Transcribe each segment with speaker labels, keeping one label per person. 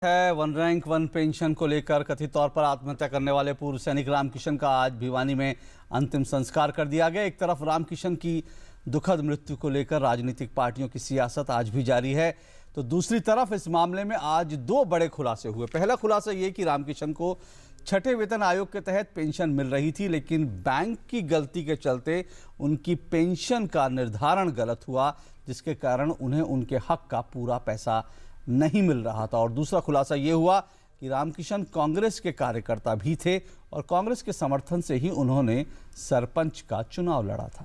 Speaker 1: है one rank one pension को लेकर कथित तौर पर आत्महत्या करने वाले पूर्व सैनिक रामकिशन का आज भिवानी में अंतिम संस्कार कर दिया गया। एक तरफ रामकिशन की दुखद मृत्यु को लेकर राजनीतिक पार्टियों की सियासत आज भी जारी है, तो दूसरी तरफ इस मामले में आज दो बड़े खुलासे हुए। पहला खुलासा ये कि रामकिशन को छठे वेतन आयोग के तहत पेंशन मिल रही थी, लेकिन बैंक की गलती के चलते उनकी पेंशन का निर्धारण गलत हुआ, जिसके कारण उन्हें उनके हक का पूरा पैसा नहीं मिल रहा था। और दूसरा खुलासा ये हुआ कि रामकिशन कांग्रेस के कार्यकर्ता भी थे और कांग्रेस के समर्थन से ही उन्होंने सरपंच का चुनाव लड़ा था।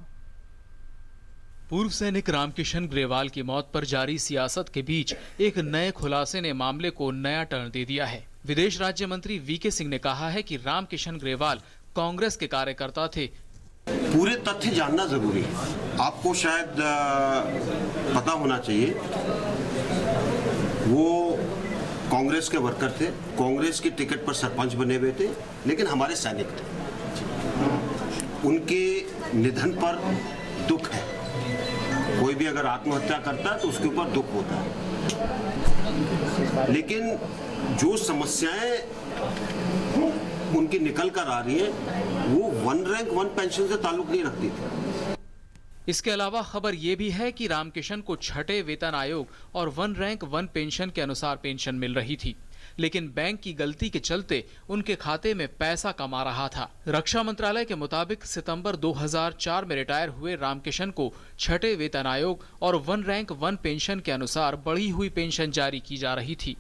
Speaker 2: पूर्व सैनिक रामकिशन ग्रेवाल की मौत पर जारी सियासत के बीच एक नए खुलासे ने मामले को नया टर्न दे दिया है। विदेश राज्य मंत्री वीके सिंह ने कहा है कि रामकिशन ग्रेवाल कांग्रेस के कार्यकर्ता थे।
Speaker 3: पूरे तथ्य जानना जरूरी है। आपको शायद पता होना चाहिए, वो कांग्रेस के वर्कर थे, कांग्रेस की टिकट पर सरपंच बने हुए थे, लेकिन हमारे सैनिक थे। उनके निधन पर दुख है। कोई भी अगर आत्महत्या करता है तो उसके ऊपर दुख होता है, लेकिन जो समस्याएं उनकी निकल कर आ रही है वो वन रैंक वन पेंशन से ताल्लुक नहीं रखती थी।
Speaker 2: इसके अलावा खबर यह भी है कि रामकिशन को छठे वेतन आयोग और वन रैंक वन पेंशन के अनुसार पेंशन मिल रही थी, लेकिन बैंक की गलती के चलते उनके खाते में पैसा कम आ रहा था। रक्षा मंत्रालय के मुताबिक सितंबर 2004 में रिटायर हुए रामकिशन को छठे वेतन आयोग और वन रैंक वन पेंशन के अनुसार बढ़ी हुई पेंशन जारी की जा रही थी,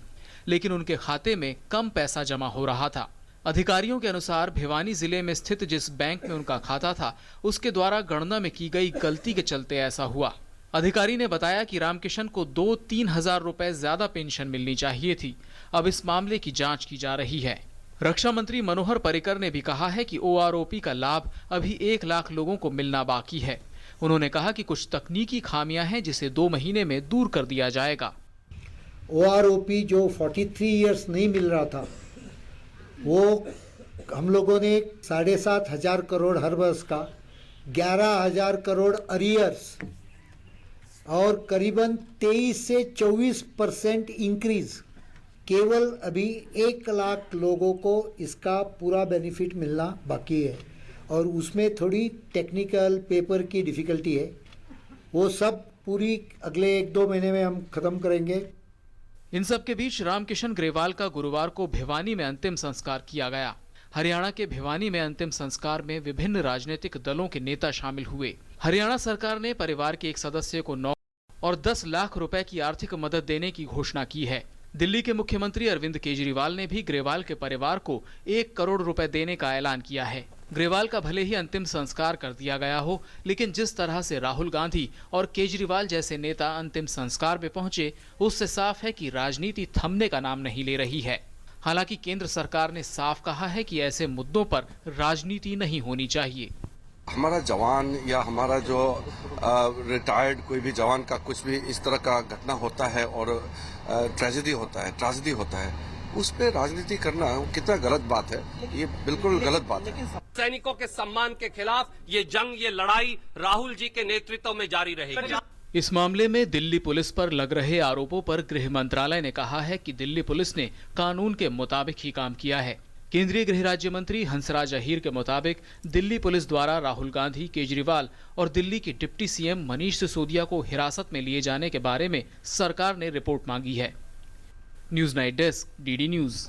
Speaker 2: लेकिन उनके खाते में कम पैसा जमा हो रहा था। अधिकारियों के अनुसार भिवानी जिले में स्थित जिस बैंक में उनका खाता था, उसके द्वारा गणना में की गई गलती के चलते ऐसा हुआ। अधिकारी ने बताया कि रामकिशन को 2-3 हजार रुपए ज्यादा पेंशन मिलनी चाहिए थी। अब इस मामले की जांच की जा रही है। रक्षा मंत्री मनोहर पर्रिकर ने भी कहा है कि ओआरओपी का लाभ अभी 1 लाख लोगों को मिलना बाकी है। उन्होंने कहा कि कुछ तकनीकी खामियां हैं, जिसे 2 महीने में दूर कर दिया जाएगा।
Speaker 4: ओआरओपी जो 43 इयर्स नहीं मिल रहा था, वो हम लोगों ने 7,500 करोड़ हर वर्ष का 11,000 करोड़ अरियर्स और करीबन 23 से 24% इंक्रीज, केवल अभी 1 लाख लोगों को इसका पूरा बेनिफिट मिलना बाकी है और उसमें थोड़ी टेक्निकल पेपर की डिफ़िकल्टी है। वो सब पूरी अगले 1-2 महीने में हम ख़त्म करेंगे।
Speaker 2: इन सब के बीच रामकिशन ग्रेवाल का गुरुवार को भिवानी में अंतिम संस्कार किया गया। हरियाणा के भिवानी में अंतिम संस्कार में विभिन्न राजनीतिक दलों के नेता शामिल हुए। हरियाणा सरकार ने परिवार के एक सदस्य को 9 और 10 लाख रुपए की आर्थिक मदद देने की घोषणा की है। दिल्ली के मुख्यमंत्री अरविंद केजरीवाल ने भी ग्रेवाल के परिवार को 1 करोड़ रुपए देने का ऐलान किया है। ग्रेवाल का भले ही अंतिम संस्कार कर दिया गया हो, लेकिन जिस तरह से राहुल गांधी और केजरीवाल जैसे नेता अंतिम संस्कार में पहुंचे, उससे साफ है कि राजनीति थमने का नाम नहीं ले रही है। हालांकि केंद्र सरकार ने साफ कहा है कि ऐसे मुद्दों पर राजनीति नहीं होनी चाहिए।
Speaker 5: हमारा जवान या हमारा जो रिटायर्ड कोई भी जवान का कुछ भी इस तरह का घटना होता है और ट्रेजेडी होता है, उस पे राजनीति करना कितना गलत बात है। ये बिल्कुल गलत बात है।
Speaker 6: सैनिकों के सम्मान के खिलाफ ये जंग, ये लड़ाई राहुल जी के नेतृत्व में जारी रहेगी।
Speaker 2: इस मामले में दिल्ली पुलिस पर लग रहे आरोपों पर गृह मंत्रालय ने कहा है कि दिल्ली पुलिस ने कानून के मुताबिक ही काम किया है। केंद्रीय गृह राज्य मंत्री हंसराज अहीर के मुताबिक दिल्ली पुलिस द्वारा राहुल गांधी, केजरीवाल और दिल्ली की डिप्टी सीएम मनीष सिसोदिया को हिरासत में लिए जाने के बारे में सरकार ने रिपोर्ट मांगी है। News night desk, DD news.